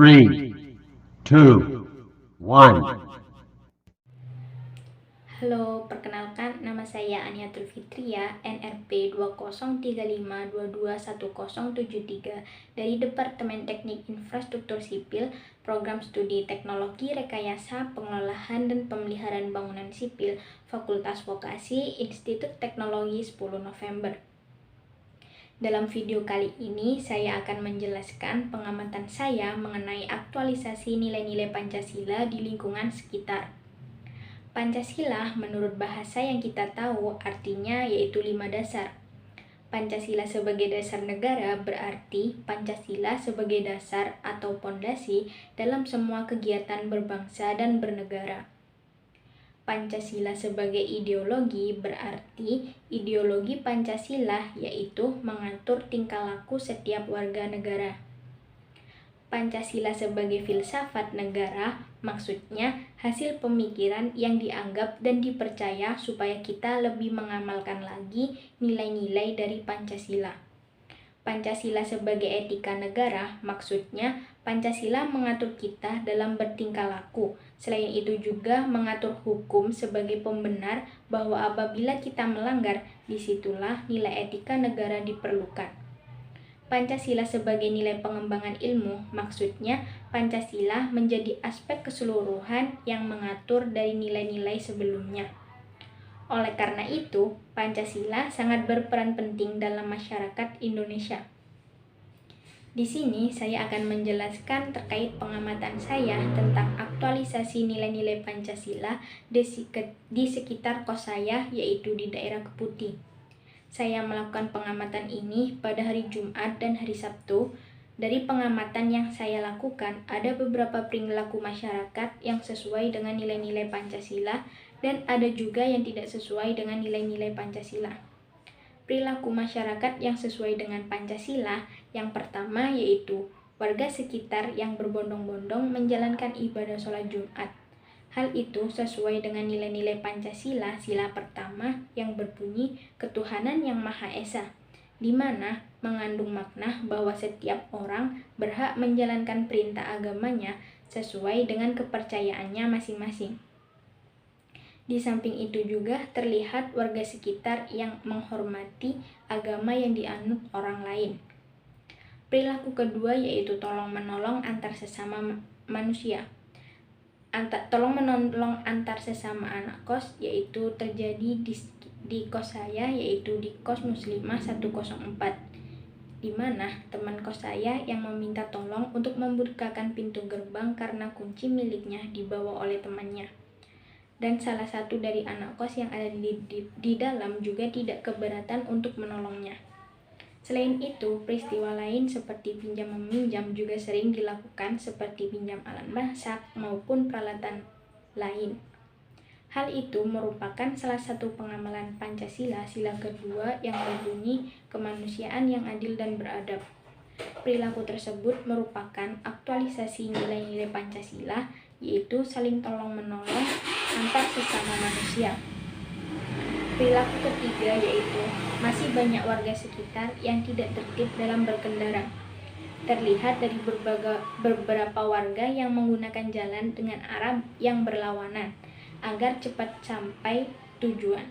3, 2, 1. Halo, perkenalkan nama saya Aniatul Fitria, NRP 2035221073 dari Departemen Teknik Infrastruktur Sipil, Program Studi Teknologi Rekayasa Pengelolaan dan Pemeliharaan Bangunan Sipil, Fakultas Vokasi, Institut Teknologi 10 November. Dalam video kali ini, saya akan menjelaskan pengamatan saya mengenai aktualisasi nilai-nilai Pancasila di lingkungan sekitar. Pancasila menurut bahasa yang kita tahu artinya yaitu 5 dasar. Pancasila sebagai dasar negara berarti Pancasila sebagai dasar atau pondasi dalam semua kegiatan berbangsa dan bernegara. Pancasila sebagai ideologi berarti ideologi Pancasila yaitu mengatur tingkah laku setiap warga negara. Pancasila sebagai filsafat negara, maksudnya hasil pemikiran yang dianggap dan dipercaya supaya kita lebih mengamalkan lagi nilai-nilai dari Pancasila. Pancasila sebagai etika negara, maksudnya Pancasila mengatur kita dalam bertingkah laku. Selain itu juga mengatur hukum sebagai pembenar bahwa apabila kita melanggar, disitulah nilai etika negara diperlukan. Pancasila sebagai nilai pengembangan ilmu, maksudnya Pancasila menjadi aspek keseluruhan yang mengatur dari nilai-nilai sebelumnya. Oleh karena itu, Pancasila sangat berperan penting dalam masyarakat Indonesia. Di sini saya akan menjelaskan terkait pengamatan saya tentang aktualisasi nilai-nilai Pancasila di sekitar kos saya, yaitu di daerah Keputih. Saya melakukan pengamatan ini pada hari Jumat dan hari Sabtu. Dari pengamatan yang saya lakukan, ada beberapa perilaku masyarakat yang sesuai dengan nilai-nilai Pancasila dan ada juga yang tidak sesuai dengan nilai-nilai Pancasila. Perilaku masyarakat yang sesuai dengan Pancasila yang pertama yaitu warga sekitar yang berbondong-bondong menjalankan ibadah sholat Jumat. Hal itu sesuai dengan nilai-nilai Pancasila, sila pertama yang berbunyi ketuhanan yang Maha Esa, di mana mengandung makna bahwa setiap orang berhak menjalankan perintah agamanya sesuai dengan kepercayaannya masing-masing. Di samping itu juga terlihat warga sekitar yang menghormati agama yang dianut orang lain. Perilaku kedua yaitu tolong-menolong antar sesama manusia. Tolong menolong antar sesama anak kos yaitu terjadi di kos saya, yaitu di kos Muslimah 104, di mana teman kos saya yang meminta tolong untuk membukakan pintu gerbang karena kunci miliknya dibawa oleh temannya, dan salah satu dari anak kos yang ada di dalam juga tidak keberatan untuk menolongnya. Selain itu, peristiwa lain seperti pinjam-meminjam juga sering dilakukan, seperti pinjam alat masak maupun peralatan lain. Hal itu merupakan salah satu pengamalan Pancasila, sila kedua yang berbunyi kemanusiaan yang adil dan beradab. Perilaku tersebut merupakan aktualisasi nilai-nilai Pancasila, yaitu saling tolong-menolong antar sesama manusia. Perilaku ketiga yaitu masih banyak warga sekitar yang tidak tertib dalam berkendara. Terlihat dari beberapa warga yang menggunakan jalan dengan arah yang berlawanan agar cepat sampai tujuan,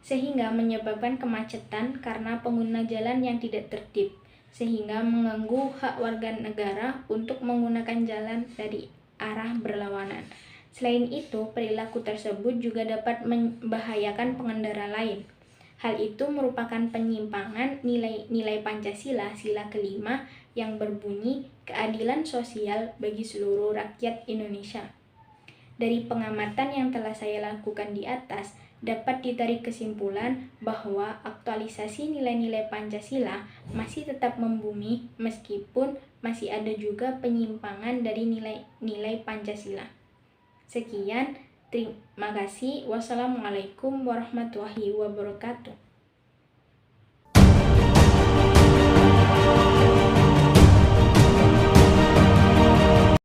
sehingga menyebabkan kemacetan karena pengguna jalan yang tidak tertib, sehingga mengganggu hak warga negara untuk menggunakan jalan dari arah berlawanan. Selain itu, perilaku tersebut juga dapat membahayakan pengendara lain. Hal itu merupakan penyimpangan nilai-nilai Pancasila, sila kelima yang berbunyi keadilan sosial bagi seluruh rakyat Indonesia. Dari pengamatan yang telah saya lakukan di atas, dapat ditarik kesimpulan bahwa aktualisasi nilai-nilai Pancasila masih tetap membumi meskipun masih ada juga penyimpangan dari nilai-nilai Pancasila. Sekian, terima kasih. Wassalamualaikum warahmatullahi wabarakatuh.